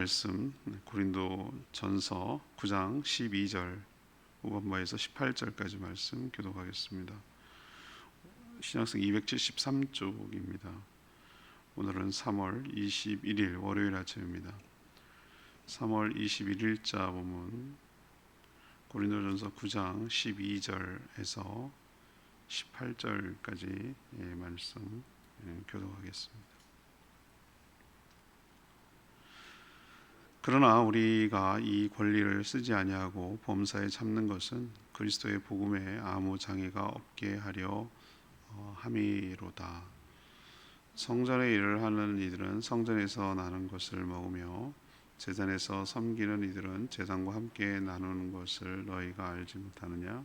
말씀 고린도전서 9장 12절 후반부에서 18절까지 말씀 교독하겠습니다. 신약성 273쪽입니다. 오늘은 3월 21일 월요일 아침입니다. 3월 21일자 본문 고린도전서 9장 12절에서 18절까지 말씀 교독하겠습니다. 그러나 우리가 이 권리를 쓰지 아니하고 범사에 참는 것은 그리스도의 복음에 아무 장애가 없게 하려 함이로다. 성전의 일을 하는 이들은 성전에서 나는 것을 먹으며 제단에서 섬기는 이들은 제단과 함께 나누는 것을 너희가 알지 못하느냐?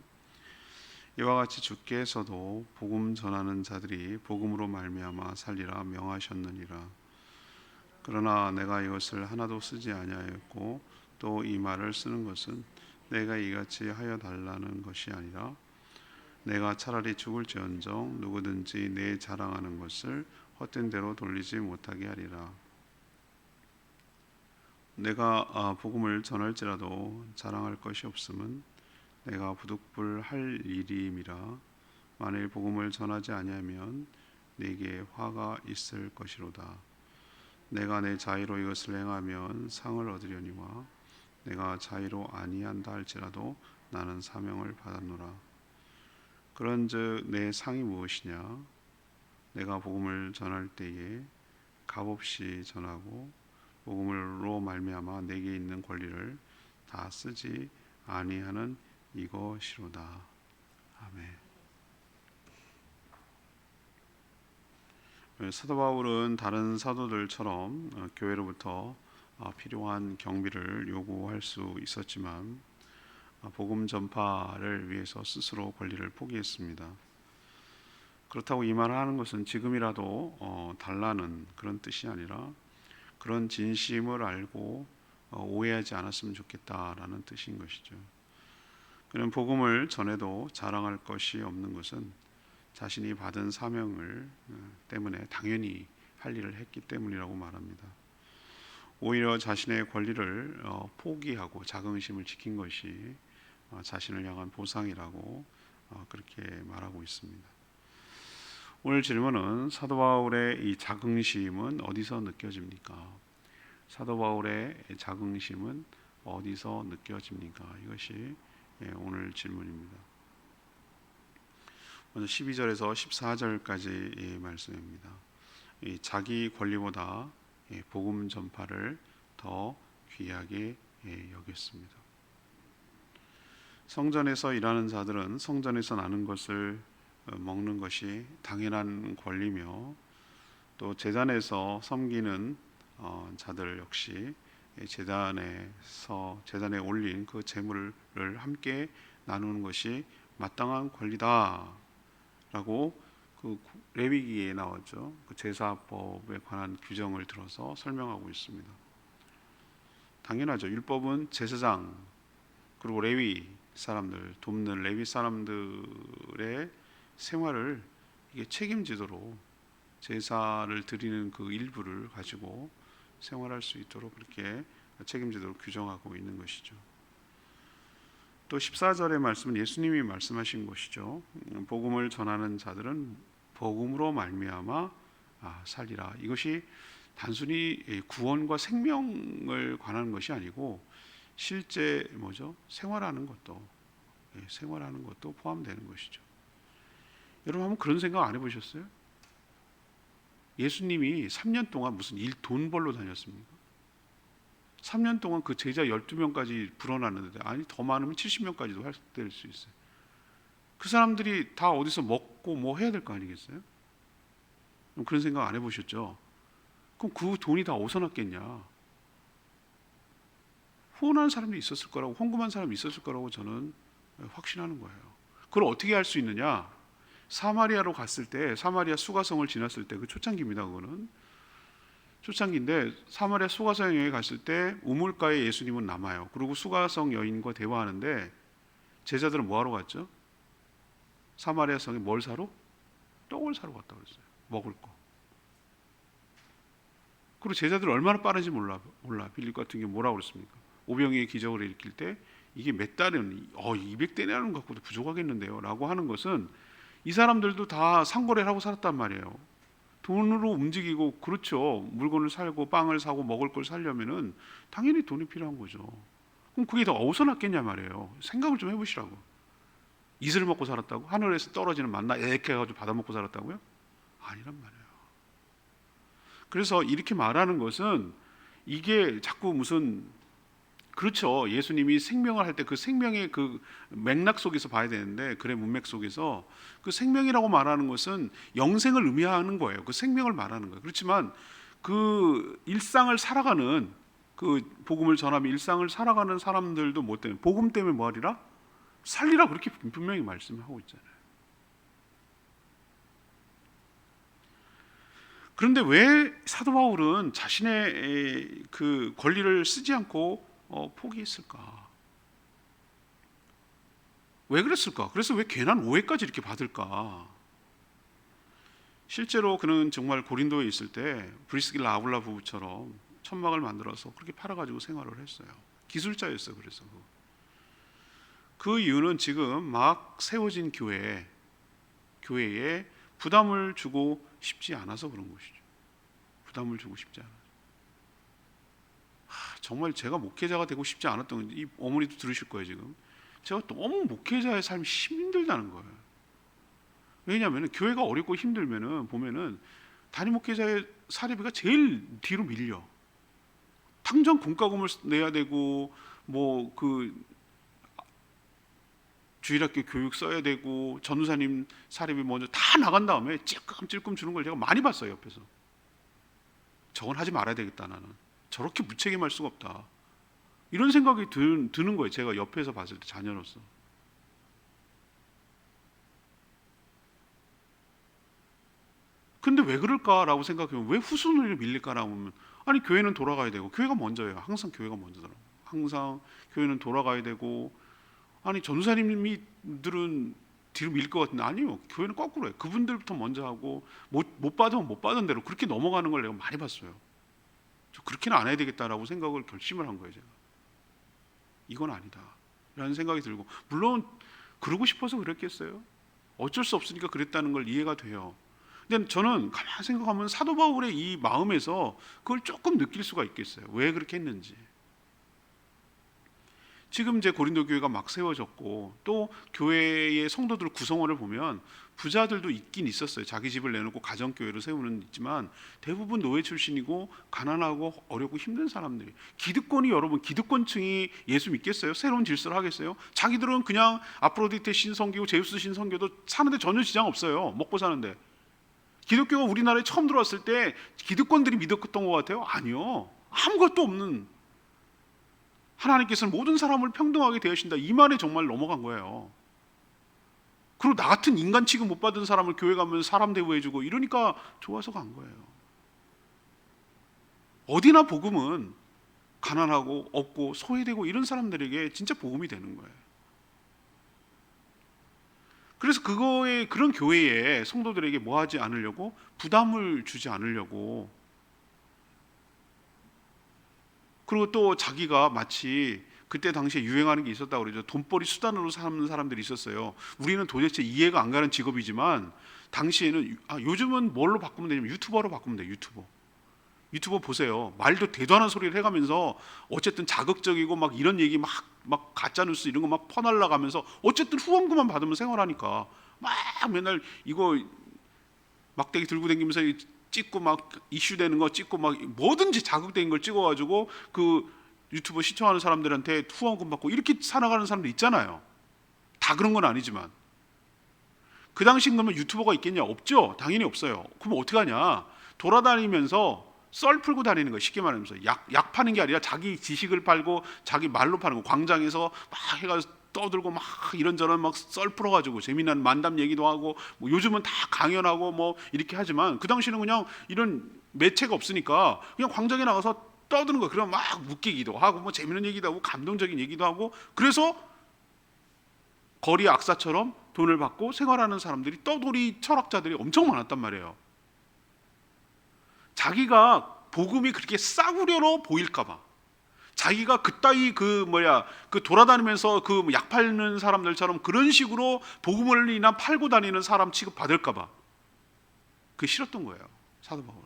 이와 같이 주께서도 복음 전하는 자들이 복음으로 말미암아 살리라 명하셨느니라. 그러나 내가 이것을 하나도 쓰지 아니하였고 또 이 말을 쓰는 것은 내가 이같이 하여 달라는 것이 아니라 내가 차라리 죽을지언정 누구든지 내 자랑하는 것을 헛된 대로 돌리지 못하게 하리라. 내가 복음을 전할지라도 자랑할 것이 없음은 내가 부득불할 일임이라. 만일 복음을 전하지 아니하면 내게 화가 있을 것이로다. 내가 내 자의로 이것을 행하면 상을 얻으려니와 내가 자의로 아니한다 할지라도 나는 사명을 받았노라. 그런즉 내 상이 무엇이냐? 내가 복음을 전할 때에 값없이 전하고 복음으로 말미암아 내게 있는 권리를 다 쓰지 아니하는 이것이로다. 아멘. 사도 바울은 다른 사도들처럼 교회로부터 필요한 경비를 요구할 수 있었지만 복음 전파를 위해서 스스로 권리를 포기했습니다. 그렇다고 이 말을 하는 것은 지금이라도 달라는 그런 뜻이 아니라 그런 진심을 알고 오해하지 않았으면 좋겠다라는 뜻인 것이죠. 그는 복음을 전해도 자랑할 것이 없는 것은 자신이 받은 사명을 때문에 당연히 할 일을 했기 때문이라고 말합니다. 오히려 자신의 권리를 포기하고 자긍심을 지킨 것이 자신을 향한 보상이라고 그렇게 말하고 있습니다. 오늘 질문은 사도 바울의 이 자긍심은 어디서 느껴집니까? 사도 바울의 자긍심은 어디서 느껴집니까? 이것이 오늘 질문입니다. 먼저 12절에서 14절까지 말씀입니다. 자기 권리보다 복음 전파를 더 귀하게 여겼습니다. 성전에서 일하는 자들은 성전에서 나는 것을 먹는 것이 당연한 권리며 또 제단에서 섬기는 자들 역시 제단에 올린 그 제물을 함께 나누는 것이 마땅한 권리다 라고 그 레위기에 나왔죠. 그 제사법에 관한 규정을 들어서 설명하고 있습니다. 당연하죠. 율법은 제사장 그리고 레위 사람들 돕는 레위 사람들의 생활을 이게 책임지도록 제사를 드리는 그 일부를 가지고 생활할 수 있도록 그렇게 책임지도록 규정하고 있는 것이죠. 또 14절의 말씀은 예수님이 말씀하신 것이죠. 복음을 전하는 자들은 복음으로 말미암아 살리라. 이것이 단순히 구원과 생명을 관한 것이 아니고 실제 생활하는 것도 포함되는 것이죠. 여러분 한번 그런 생각 안 해보셨어요? 예수님이 3년 동안 무슨 돈 벌러 다녔습니까? 3년 동안 그 제자 12명까지 불어났는데 아니 더 많으면 70명까지도 될 수 있어요. 그 사람들이 다 어디서 먹고 뭐 해야 될 거 아니겠어요? 그런 생각 안 해보셨죠? 그럼 그 돈이 다 어디서 났겠냐? 후원하는 사람이 있었을 거라고, 헌금한 사람이 있었을 거라고 저는 확신하는 거예요. 그걸 어떻게 할 수 있느냐? 사마리아로 갔을 때, 사마리아 수가성을 지났을 때, 그 초창기입니다. 그거는 초창기인데 사마리아 수가성 여행에 갔을 때 우물가에 예수님은 남아요. 그리고 수가성 여인과 대화하는데 제자들은 뭐하러 갔죠? 사마리아 성에 뭘 사러? 떡을 사러 갔다고 그랬어요. 먹을 거. 그리고 제자들 얼마나 빠른지 몰라. 빌립 같은 게 뭐라고 그랬습니까? 오병이의 기적을 일으킬 때 이게 몇 달은 200데나리온 갖고도 부족하겠는데요 라고 하는 것은 이 사람들도 다 상거래를 하고 살았단 말이에요. 돈으로 움직이고, 그렇죠. 물건을 살고 빵을 사고 먹을 걸 사려면은 당연히 돈이 필요한 거죠. 그럼 그게 더 어디서 났겠냐 말이에요. 생각을 좀 해보시라고. 이슬 먹고 살았다고? 하늘에서 떨어지는 만나 이렇게 해가지고 받아 먹고 살았다고요? 아니란 말이에요. 그래서 이렇게 말하는 것은 이게 자꾸 무슨, 그렇죠. 예수님이 생명을 할 때 그 생명의 그 맥락 속에서 봐야 되는데, 글의 문맥 속에서 그 생명이라고 말하는 것은 영생을 의미하는 거예요. 그 생명을 말하는 거예요. 그렇지만 그 일상을 살아가는, 그 복음을 전하며 일상을 살아가는 사람들도 뭐 때문에, 복음 때문에 뭐 하리라? 살리라, 그렇게 분명히 말씀하고 있잖아요. 그런데 왜 사도 바울은 자신의 그 권리를 쓰지 않고 포기했을까? 왜 그랬을까? 그래서 왜 괜한 오해까지 이렇게 받을까? 실제로 그는 정말 고린도에 있을 때 브리스길라 아굴라 부부처럼 천막을 만들어서 그렇게 팔아가지고 생활을 했어요. 기술자였어요. 그래서 그 이유는 지금 막 세워진 교회에 부담을 주고 싶지 않아서 그런 것이죠. 부담을 주고 싶지 않아서. 정말 제가 목회자가 되고 싶지 않았던, 이 어머니도 들으실 거예요. 지금 제가 너무 목회자의 삶이 힘들다는 거예요. 왜냐하면 교회가 어렵고 힘들면은 보면은 담임 목회자의 사례비가 제일 뒤로 밀려. 당장 공과금을 내야 되고, 뭐 그 주일학교 교육 써야 되고, 전도사님 사례비 먼저 다 나간 다음에 찔끔찔끔 주는 걸 제가 많이 봤어요. 옆에서. 저건 하지 말아야 되겠다. 나는 저렇게 무책임할 수가 없다, 이런 생각이 드는 거예요. 제가 옆에서 봤을 때, 자녀로서. 근데 왜 그럴까라고 생각해보면, 왜 후순위를 밀릴까라고 하면, 아니 교회는 돌아가야 되고, 교회가 먼저예요. 항상 교회가 먼저더라고요. 항상 교회는 돌아가야 되고, 아니 전도사님들은 뒤로 밀릴 것 같은데, 아니요. 교회는 거꾸로예요. 그분들부터 먼저 하고, 못 받으면 못 받은 대로 그렇게 넘어가는 걸 내가 많이 봤어요. 저 그렇게는 안 해야 되겠다라고 생각을 결심을 한 거예요. 제가 이건 아니다 라는 생각이 들고, 물론 그러고 싶어서 그랬겠어요? 어쩔 수 없으니까 그랬다는 걸 이해가 돼요. 근데 저는 가만히 생각하면 사도 바울의 이 마음에서 그걸 조금 느낄 수가 있겠어요. 왜 그렇게 했는지. 지금 이제 고린도 교회가 막 세워졌고, 또 교회의 성도들 구성원을 보면 부자들도 있긴 있었어요. 자기 집을 내놓고 가정교회를 세우는 있지만, 대부분 노예 출신이고 가난하고 어렵고 힘든 사람들이, 기득권이, 여러분 기득권층이 예수 믿겠어요? 새로운 질서를 하겠어요? 자기들은 그냥 아프로디테 신 섬기고 제우스 신 섬겨도 사는데 전혀 지장 없어요. 먹고 사는데. 기독교가 우리나라에 처음 들어왔을 때 기득권들이 믿었던 것 같아요? 아니요. 아무것도 없는, 하나님께서는 모든 사람을 평등하게 대하신다, 이 말에 정말 넘어간 거예요. 그리고 나 같은 인간 취급 못 받은 사람을 교회 가면 사람 대우해주고 이러니까 좋아서 간 거예요. 어디나 복음은 가난하고 없고 소외되고 이런 사람들에게 진짜 복음이 되는 거예요. 그래서 그런 교회에 성도들에게 뭐 하지 않으려고, 부담을 주지 않으려고, 그리고 또 자기가 마치 그때 당시에 유행하는 게 있었다고 그러죠. 돈벌이 수단으로 삼는 사람들이 있었어요. 우리는 도대체 이해가 안 가는 직업이지만, 당시에는 요즘은 뭘로 바꾸면 되냐면 유튜버로 바꾸면 돼요. 유튜버 보세요. 말도 대단한 소리를 해가면서 어쨌든 자극적이고 막 이런 얘기 막 가짜뉴스 이런 거 막 퍼날라가면서 어쨌든 후원금만 받으면 생활하니까 막 맨날 이거 막대기 들고 다니면서 찍고 막 이슈되는 거 찍고 막 뭐든지 자극적인 걸 찍어가지고 그 유튜브 시청하는 사람들한테 후원금 받고 이렇게 살아가는 사람들 있잖아요. 다 그런 건 아니지만. 그 당시 그러면 유튜버가 있겠냐? 없죠. 당연히 없어요. 그럼 어떻게 하냐? 돌아다니면서 썰 풀고 다니는 거예요. 쉽게 말하면서 약 파는 게 아니라 자기 지식을 팔고 자기 말로 파는 거. 광장에서 막 해가지고 떠들고 막 이런저런 막 썰 풀어가지고 재미난 만담 얘기도 하고, 뭐 요즘은 다 강연하고 뭐 이렇게 하지만, 그 당시는 그냥 이런 매체가 없으니까 그냥 광장에 나가서 떠드는 거. 그럼 막 웃기기도 하고 뭐 재미있는 얘기도 하고 감동적인 얘기도 하고, 그래서 거리 악사처럼 돈을 받고 생활하는 사람들이, 떠돌이 철학자들이 엄청 많았단 말이에요. 자기가 복음이 그렇게 싸구려로 보일까봐, 자기가 그따위 그 돌아다니면서 그 약 팔는 사람들처럼 그런 식으로 복음을 인한 팔고 다니는 사람 취급 받을까봐 그게 싫었던 거예요, 사도 바울은.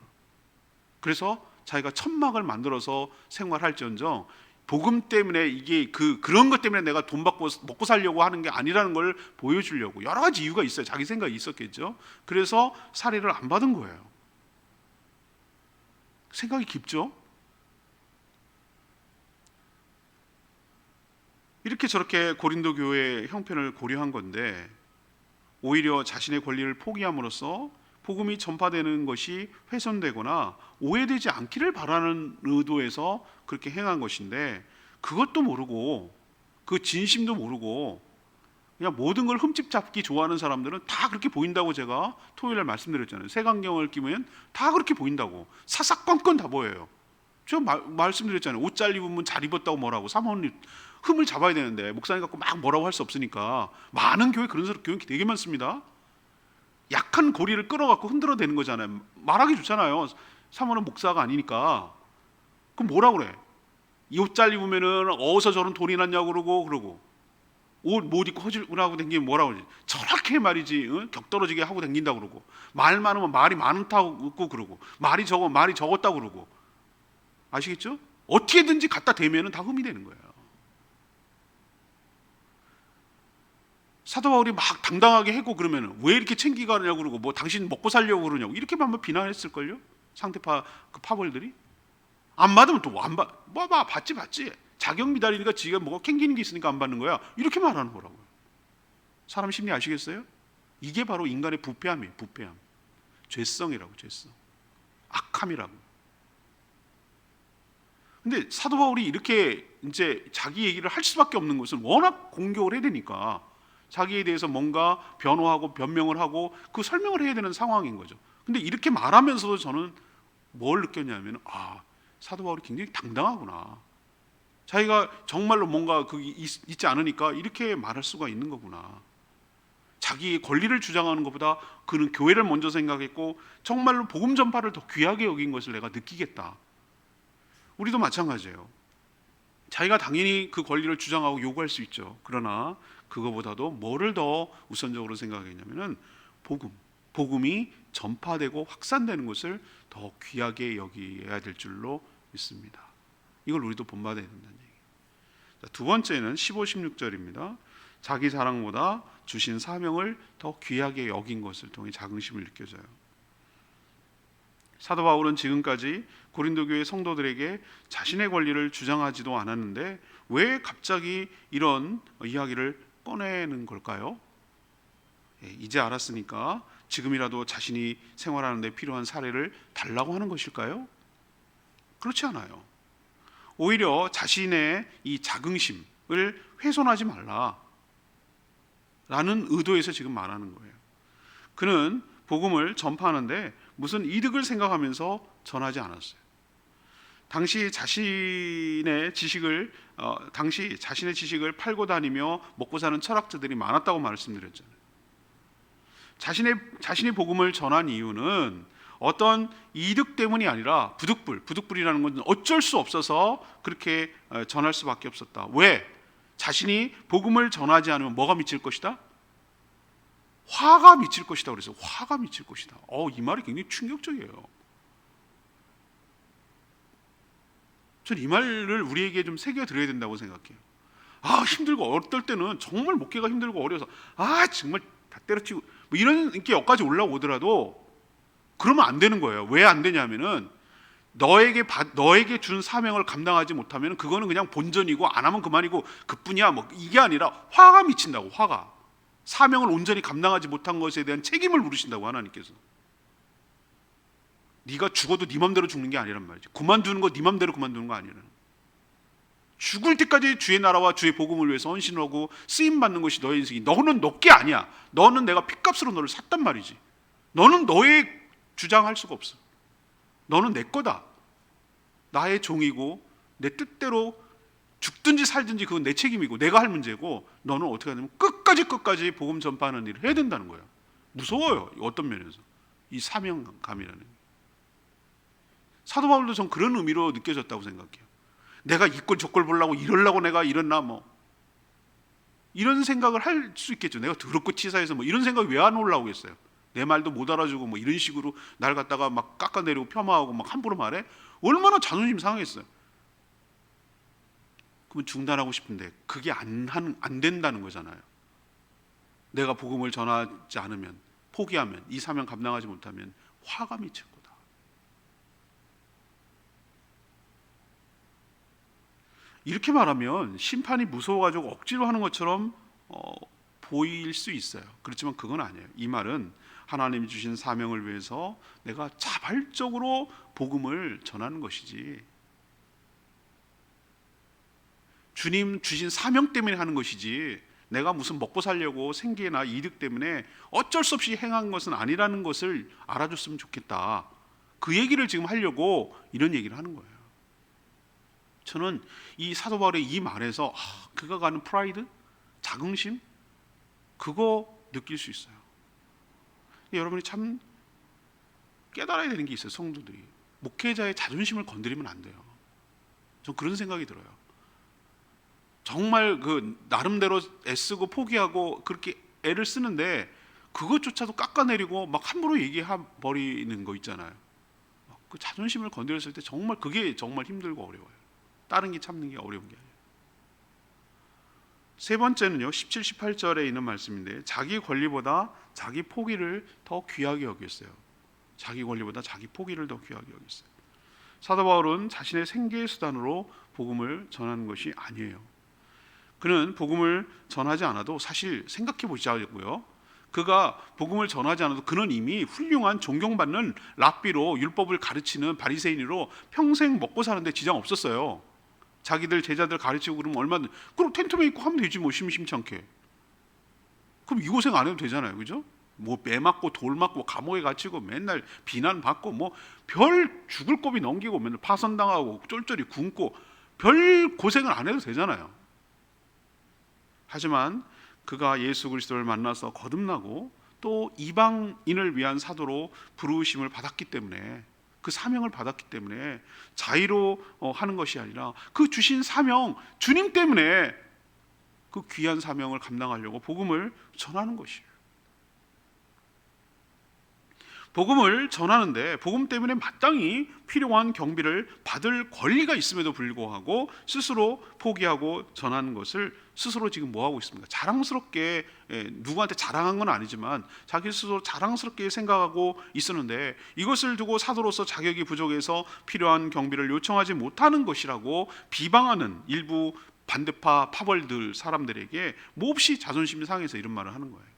그래서 자기가 천막을 만들어서 생활할지언정 복음 때문에 이게 그런 것 때문에 내가 돈 받고 먹고 살려고 하는 게 아니라는 걸 보여주려고, 여러 가지 이유가 있어요. 자기 생각이 있었겠죠. 그래서 살해를 안 받은 거예요. 생각이 깊죠. 이렇게 저렇게 고린도 교회의 형편을 고려한 건데, 오히려 자신의 권리를 포기함으로써 복음이 전파되는 것이 훼손되거나 오해되지 않기를 바라는 의도에서 그렇게 행한 것인데, 그것도 모르고 그 진심도 모르고 그냥 모든 걸 흠집 잡기 좋아하는 사람들은 다 그렇게 보인다고 제가 토요일에 말씀드렸잖아요. 색안경을 끼면 다 그렇게 보인다고, 사사건건 다 보여요. 제가 말씀드렸잖아요. 옷 잘 입으면 잘 입었다고 뭐라고, 사모님 흠을 잡아야 되는데 목사님 갖고 막 뭐라고 할 수 없으니까. 많은 교회 그런 교회 되게 많습니다. 약한 고리를 끌어갖고 흔들어대는 거잖아요. 말하기 좋잖아요. 사모는 목사가 아니니까. 그럼 뭐라 그래? 이 옷 잘 입으면은 어디서 저런 돈이 났냐고 그러고 옷 못 입고 허질하고 댕기면 뭐라 그러지? 저렇게 말이지, 격떨어지게 하고 댕긴다고 그러고, 말 많으면 말이 많다고 그러고, 말이 적으면 말이 적었다고 그러고. 아시겠죠? 어떻게든지 갖다 대면은 다 흠이 되는 거예요. 사도 바울이 막 당당하게 했고 그러면 왜 이렇게 챙기가 하냐고 그러고, 뭐 당신 먹고 살려고 그러냐고 이렇게 한번 비난했을걸요? 상대파 그 파벌들이. 안 받으면 또 안 받, 받지. 자격 미달이니까 지가 뭐가 캥기는 게 있으니까 안 받는 거야, 이렇게 말하는 거라고요. 사람 심리 아시겠어요? 이게 바로 인간의 부패함이에요. 부패함, 죄성이라고, 죄성, 악함이라고. 근데 사도 바울이 이렇게 이제 자기 얘기를 할 수밖에 없는 것은 워낙 공격을 해야 되니까 자기에 대해서 뭔가 변호하고 변명을 하고 그 설명을 해야 되는 상황인 거죠. 근데 이렇게 말하면서도 저는 뭘 느꼈냐면, 사도 바울이 굉장히 당당하구나. 자기가 정말로 뭔가 그게 있지 않으니까 이렇게 말할 수가 있는 거구나. 자기의 권리를 주장하는 것보다 그는 교회를 먼저 생각했고 정말로 복음 전파를 더 귀하게 여긴 것을 내가 느끼겠다. 우리도 마찬가지예요. 자기가 당연히 그 권리를 주장하고 요구할 수 있죠. 그러나 그거보다도 뭐를 더 우선적으로 생각했냐면은 복음이 전파되고 확산되는 것을 더 귀하게 여겨야 될 줄로 믿습니다. 이걸 우리도 본받아야 된다는 얘기예요. 두 번째는 15, 16절입니다. 자기 사랑보다 주신 사명을 더 귀하게 여긴 것을 통해 자긍심을 느껴져요. 사도 바울은 지금까지 고린도 교회 성도들에게 자신의 권리를 주장하지도 않았는데 왜 갑자기 이런 이야기를 꺼내는 걸까요? 이제 알았으니까 지금이라도 자신이 생활하는 데 필요한 사례를 달라고 하는 것일까요? 그렇지 않아요. 오히려 자신의 이 자긍심을 훼손하지 말라 라는 의도에서 지금 말하는 거예요. 그는 복음을 전파하는데 무슨 이득을 생각하면서 전하지 않았어요. 당시 자신의 지식을 팔고 다니며 먹고 사는 철학자들이 많았다고 말씀드렸잖아요. 자신의 복음을 전한 이유는 어떤 이득 때문이 아니라 부득불이라는 건 어쩔 수 없어서 그렇게 전할 수밖에 없었다. 왜? 자신이 복음을 전하지 않으면 뭐가 미칠 것이다? 화가 미칠 것이다. 그래서 화가 미칠 것이다. 이 말이 굉장히 충격적이에요. 저는 이 말을 우리에게 좀 새겨드려야 된다고 생각해요. 힘들고 어떨 때는 정말 목회가 힘들고 어려서 정말 다 때려치고 뭐 이런 게 여기까지 올라오더라도 그러면 안 되는 거예요. 왜 안 되냐면은 너에게 준 사명을 감당하지 못하면 그거는 그냥 본전이고 안 하면 그만이고 그뿐이야. 뭐 이게 아니라 화가 미친다고. 화가. 사명을 온전히 감당하지 못한 것에 대한 책임을 물으신다고 하나님께서. 네가 죽어도 네 맘대로 죽는 게 아니란 말이지. 그만두는 거 네 맘대로 그만두는 거 아니라는. 죽을 때까지 주의 나라와 주의 복음을 위해서 헌신을 하고 쓰임 받는 것이 너의 인생이. 너는 너게 아니야. 너는 내가 핏값으로 너를 샀단 말이지. 너는 너의 주장할 수가 없어. 너는 내 거다. 나의 종이고 내 뜻대로 죽든지 살든지 그건 내 책임이고 내가 할 문제고, 너는 어떻게 하냐면 끝까지 복음 전파하는 일을 해야 된다는 거예요. 무서워요. 어떤 면에서. 이 사명감이라는 게. 사도 바울도 전 그런 의미로 느껴졌다고 생각해요. 내가 이꼴 저꼴 보려고 이러려고 내가 이랬나 뭐 이런 생각을 할 수 있겠죠. 내가 더럽고 치사해서 뭐 이런 생각이 왜 안 올라오겠어요. 내 말도 못 알아주고 뭐 이런 식으로 날 갖다가 막 깎아내리고 폄하하고 막 함부로 말해? 얼마나 자존심 상했어요. 그러면 중단하고 싶은데 그게 안 된다는 거잖아요. 내가 복음을 전하지 않으면, 포기하면, 이 사명 감당하지 못하면 화가 미칠 거다. 이렇게 말하면 심판이 무서워가지고 억지로 하는 것처럼 보일 수 있어요. 그렇지만 그건 아니에요. 이 말은 하나님이 주신 사명을 위해서 내가 자발적으로 복음을 전하는 것이지, 주님 주신 사명 때문에 하는 것이지, 내가 무슨 먹고 살려고 생계나 이득 때문에 어쩔 수 없이 행한 것은 아니라는 것을 알아줬으면 좋겠다. 그 얘기를 지금 하려고 이런 얘기를 하는 거예요. 저는 이 사도 바울의 이 말에서 그가 가는 프라이드, 자긍심, 그거 느낄 수 있어요. 여러분이 참 깨달아야 되는 게 있어요. 성도들이 목회자의 자존심을 건드리면 안 돼요. 전 그런 생각이 들어요. 정말 그 나름대로 애쓰고 포기하고 그렇게 애를 쓰는데 그것조차도 깎아내리고 막 함부로 얘기해 버리는 거 있잖아요. 그 자존심을 건드렸을 때 정말 그게 정말 힘들고 어려워요. 다른 게 참는 게 어려운 게 아니에요. 세 번째는요, 17, 18절에 있는 말씀인데 자기 권리보다 자기 포기를 더 귀하게 여겼어요. 자기 권리보다 자기 포기를 더 귀하게 여겼어요. 사도 바울은 자신의 생계의 수단으로 복음을 전하는 것이 아니에요. 그는 복음을 전하지 않아도 사실 생각해 보자고요. 그가 복음을 전하지 않아도 그는 이미 훌륭한 존경받는 랍비로 율법을 가르치는 바리새인으로 평생 먹고 사는데 지장 없었어요. 자기들 제자들 가르치고 그러면 얼마든 그럼 텐트만 입고 하면 되지 뭐 심심치 않게. 그럼 이 고생 안 해도 되잖아요, 그죠? 뭐 매 맞고 돌 맞고 감옥에 갇히고 맨날 비난 받고 뭐 별 죽을 고비 넘기고 맨날 파선당하고 쫄쫄이 굶고 별 고생을 안 해도 되잖아요. 하지만 그가 예수 그리스도를 만나서 거듭나고 또 이방인을 위한 사도로 부르심을 받았기 때문에, 그 사명을 받았기 때문에 자의로 하는 것이 아니라 그 주신 사명, 주님 때문에 그 귀한 사명을 감당하려고 복음을 전하는 것이에요. 복음을 전하는데 복음 때문에 마땅히 필요한 경비를 받을 권리가 있음에도 불구하고 스스로 포기하고 전하는 것을 스스로 지금 뭐 하고 있습니까? 자랑스럽게, 누구한테 자랑한 건 아니지만 자기 스스로 자랑스럽게 생각하고 있었는데 이것을 두고 사도로서 자격이 부족해서 필요한 경비를 요청하지 못하는 것이라고 비방하는 일부 반대파 파벌들 사람들에게 몹시 자존심이 상해서 이런 말을 하는 거예요.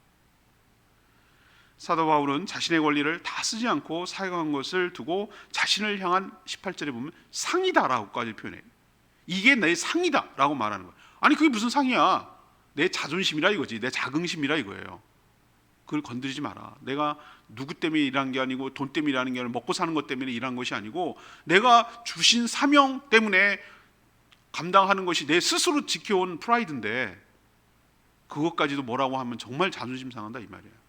사도 바울은 자신의 권리를 다 쓰지 않고 사용한 것을 두고 자신을 향한 18절에 보면 상이다라고까지 표현해요. 이게 내 상이다라고 말하는 거예요. 아니 그게 무슨 상이야? 내 자존심이라 이거지. 내 자긍심이라 이거예요. 그걸 건드리지 마라. 내가 누구 때문에 일한 게 아니고 돈 때문에 일하는 게 아니라 먹고 사는 것 때문에 일한 것이 아니고 내가 주신 사명 때문에 감당하는 것이 내 스스로 지켜온 프라이드인데 그것까지도 뭐라고 하면 정말 자존심 상한다 이 말이에요.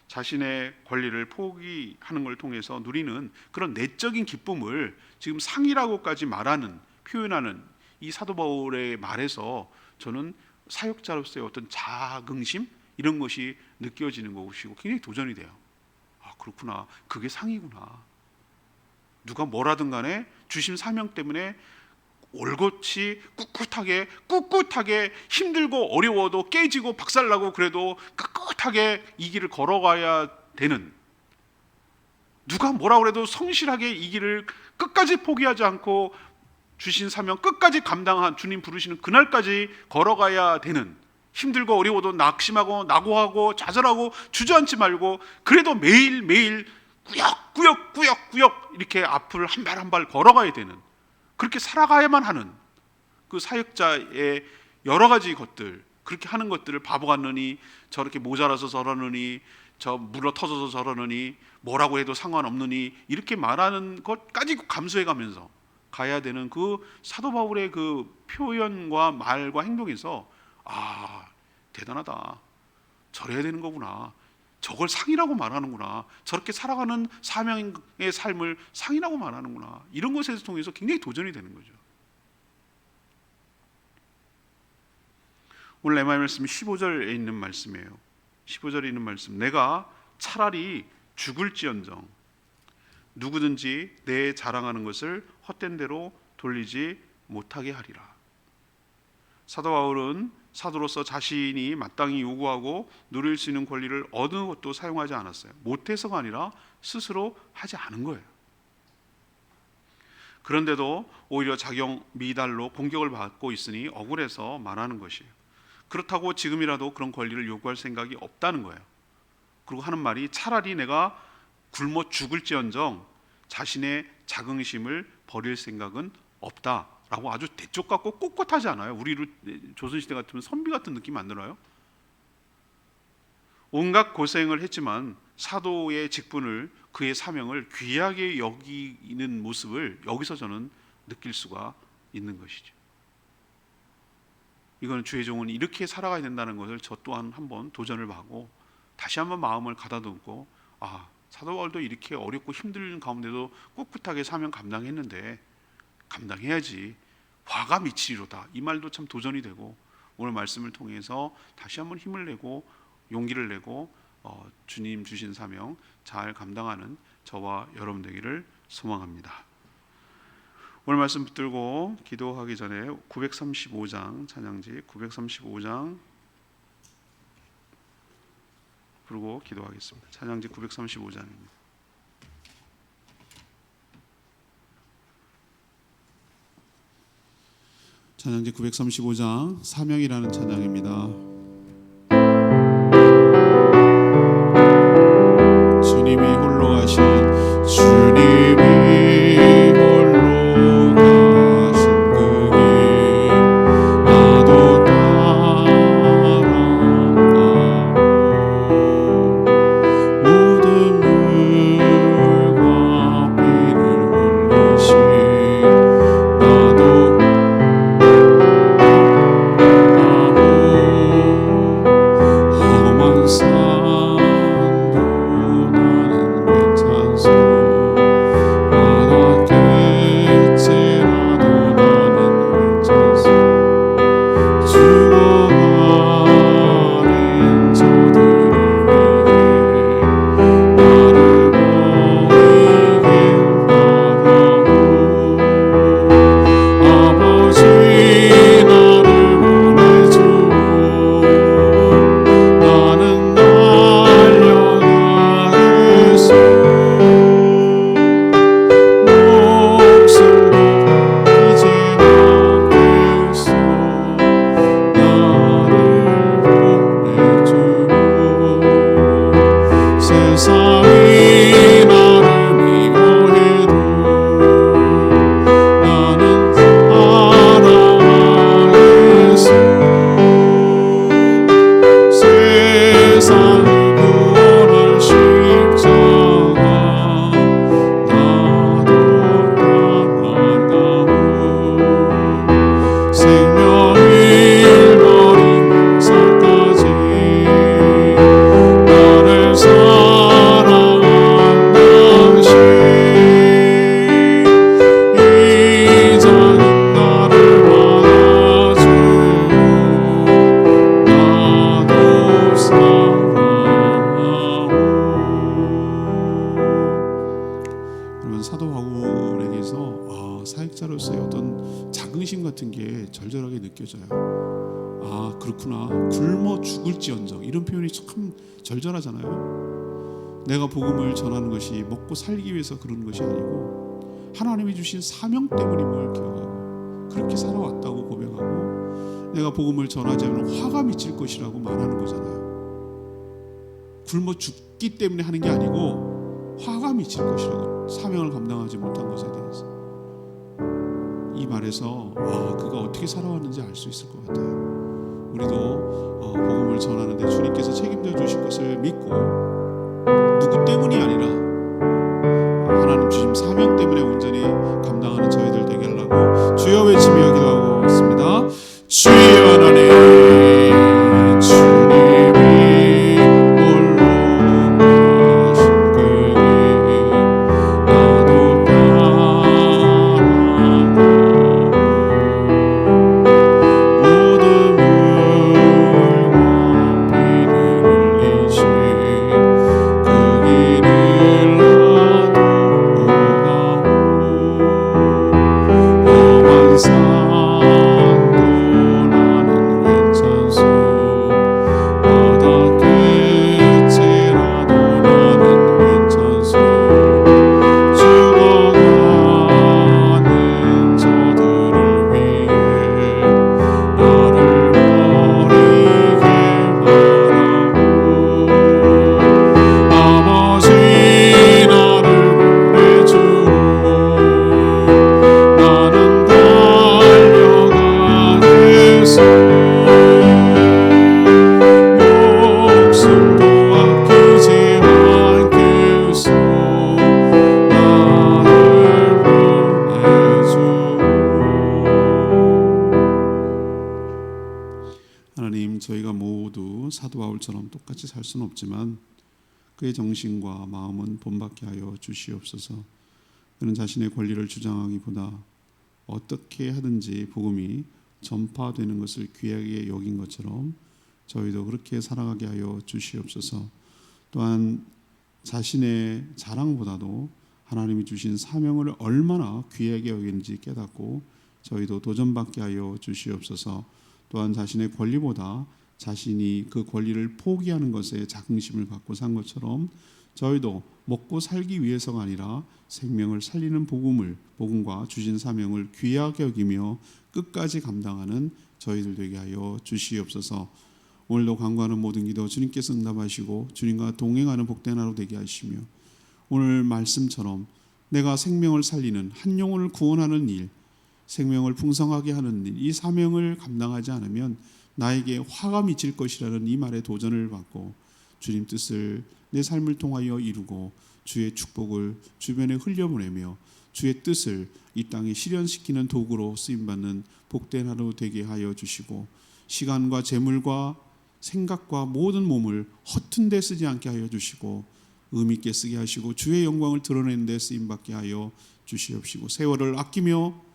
자신의 권리를 포기하는 걸 통해서 누리는 그런 내적인 기쁨을 지금 상이라고까지 말하는, 표현하는 이 사도 바울의 말에서 저는 사역자로서의 어떤 자긍심 이런 것이 느껴지는 것이고 굉장히 도전이 돼요. 아 그렇구나, 그게 상이구나. 누가 뭐라든 간에 주신 사명 때문에 올곧이 꿋꿋하게 힘들고 어려워도 깨지고 박살나고 그래도 꿋꿋하게 이 길을 걸어가야 되는, 누가 뭐라 그래도 성실하게 이 길을 끝까지 포기하지 않고 주신 사명 끝까지 감당한, 주님 부르시는 그날까지 걸어가야 되는, 힘들고 어려워도 낙심하고 낙오하고 좌절하고 주저앉지 말고 그래도 매일매일 꾸역꾸역 이렇게 앞을 한 발 한 발 걸어가야 되는, 그렇게 살아가야만 하는 그 사역자의 여러 가지 것들, 그렇게 하는 것들을 바보 같느니 저렇게 모자라서 저러느니 저 물러 터져서 저러느니 뭐라고 해도 상관없느니 이렇게 말하는 것까지 감수해가면서 가야 되는 그 사도 바울의 그 표현과 말과 행동에서 아 대단하다, 저래야 되는 거구나, 저걸 상이라고 말하는구나. 저렇게 살아가는 사명의 삶을 상이라고 말하는구나. 이런 것에서 통해서 굉장히 도전이 되는 거죠. 오늘 내 말씀이 15절에 있는 말씀이에요. 15절에 있는 말씀. 내가 차라리 죽을지언정 누구든지 내 자랑하는 것을 헛된 대로 돌리지 못하게 하리라. 사도 바울은 사도로서 자신이 마땅히 요구하고 누릴 수 있는 권리를 얻은 것도 사용하지 않았어요. 못해서가 아니라 스스로 하지 않은 거예요. 그런데도 오히려 자격 미달로 공격을 받고 있으니 억울해서 말하는 것이에요. 그렇다고 지금이라도 그런 권리를 요구할 생각이 없다는 거예요. 그리고 하는 말이 차라리 내가 굶어 죽을지언정 자신의 자긍심을 버릴 생각은 없다라고 아주 대쪽 같고 꼿꼿하지 않아요? 우리 조선시대 같으면 선비 같은 느낌 안 들어요? 온갖 고생을 했지만 사도의 직분을, 그의 사명을 귀하게 여기는 모습을 여기서 저는 느낄 수가 있는 것이죠. 이거는 주의 종은 이렇게 살아가야 된다는 것을 저 또한 한번 도전을 하고 다시 한번 마음을 가다듬고, 사도 바울도 이렇게 어렵고 힘든 가운데도 꿋꿋하게 사명 감당했는데 감당해야지 화가 미치리로다. 이 말도 참 도전이 되고, 오늘 말씀을 통해서 다시 한번 힘을 내고 용기를 내고 주님 주신 사명 잘 감당하는 저와 여러분 되기를 소망합니다. 오늘 말씀 붙들고 기도하기 전에 935장 찬양지 935장 부르고 기도하겠습니다. 찬양지 935장입니다. 찬양지 935장 사명이라는 찬양입니다. 주님이 홀로 가신 주님이 홀로 가신 그 길 나도 따라가고 모든 물과 피를 흘리신 나도 험한 산도 나는 괜찮소 바닷빛이라도 나는 괜찮소 죽어가는 저들을 위해 나를 보이길 바라오 아버지 나를 원해주오 나는 달려가겠소 목숨도 이제 않겠소 나를 보내주오 세상이 나를 미워해도 나는 알아가겠소 세상을 구원할 십자가 나도 따라가오 생명을 버린 곳까지 나를 사랑한 당신 이제는 나를 받아주오 나도 사랑하오. 여러분 사도 바울에게서 사역자로서의 어떤 자긍심 같은 게 절절하게 느껴져요. 그렇구나. 굶어 죽을지언정 이런 표현이 참 절절하잖아요. 내가 복음을 전하는 것이 먹고 살기 위해서 그러는 것이 아니고 하나님이 주신 사명 때문임을 기억하고 그렇게 살아왔다고 고백하고 내가 복음을 전하지 않으면 화가 미칠 것이라고 말하는 거잖아요. 굶어 죽기 때문에 하는 게 아니고 화가 미칠 것이라고, 사명을 감당하지 못한 것에 대해서. 이 말에서 그가 어떻게 살아왔는지 알 수 있을 것 같아요. 우리도 복음을 전하는데 주님께서 책임져 주실 것을 믿고 누구 때문이 아니라 하나님 주신 사명 때문에 온전히 감당하는 저희들 되게 하려고 주여 외치며 기도하고 있습니다. 주여 하나님 주님이 홀로 물론 저희가 모두 사도 바울처럼 똑같이 살 수는 없지만 그의 정신과 마음은 본받게 하여 주시옵소서. 그는 자신의 권리를 주장하기보다 어떻게 하든지 복음이 전파되는 것을 귀하게 여긴 것처럼 저희도 그렇게 살아가게 하여 주시옵소서. 또한 자신의 자랑보다도 하나님이 주신 사명을 얼마나 귀하게 여기는지 깨닫고 저희도 도전받게 하여 주시옵소서. 또한 자신의 권리보다 자신이 그 권리를 포기하는 것에 자긍심을 갖고 산 것처럼 저희도 먹고 살기 위해서가 아니라 생명을 살리는 복음과 주신 사명을 귀하게 여기며 끝까지 감당하는 저희들 되게 하여 주시옵소서. 오늘도 간구하는 모든 기도 주님께서 응답하시고 주님과 동행하는 복된 하루 되게 하시며 오늘 말씀처럼 내가 생명을 살리는 한 영혼을 구원하는 일, 생명을 풍성하게 하는 일, 이 사명을 감당하지 않으면 나에게 화가 미칠 것이라는 이 말에 도전을 받고 주님 뜻을 내 삶을 통하여 이루고 주의 축복을 주변에 흘려보내며 주의 뜻을 이 땅에 실현시키는 도구로 쓰임받는 복된 하루 되게 하여 주시고 시간과 재물과 생각과 모든 몸을 허튼 데 쓰지 않게 하여 주시고 의미 있게 쓰게 하시고 주의 영광을 드러내는 데 쓰임받게 하여 주시옵시고 세월을 아끼며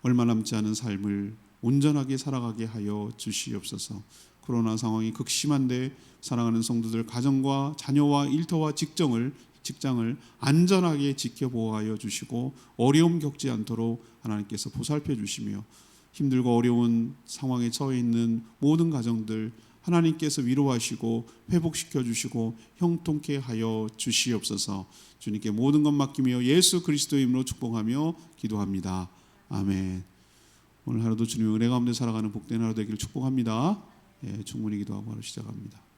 얼마 남지 않은 삶을 온전하게 살아가게 하여 주시옵소서. 코로나 상황이 극심한데 사랑하는 성도들 가정과 자녀와 일터와 직장을 안전하게 지켜보호하여 주시고 어려움 겪지 않도록 하나님께서 보살펴 주시며 힘들고 어려운 상황에 처해 있는 모든 가정들 하나님께서 위로하시고 회복시켜 주시고 형통케 하여 주시옵소서. 주님께 모든 것 맡기며 예수 그리스도의 이름으로 축복하며 기도합니다. 아멘. 오늘 하루도 주님의 은혜 가운데 살아가는 복된 하루 되기를 축복합니다. 충분히 기도하고 하루 시작합니다.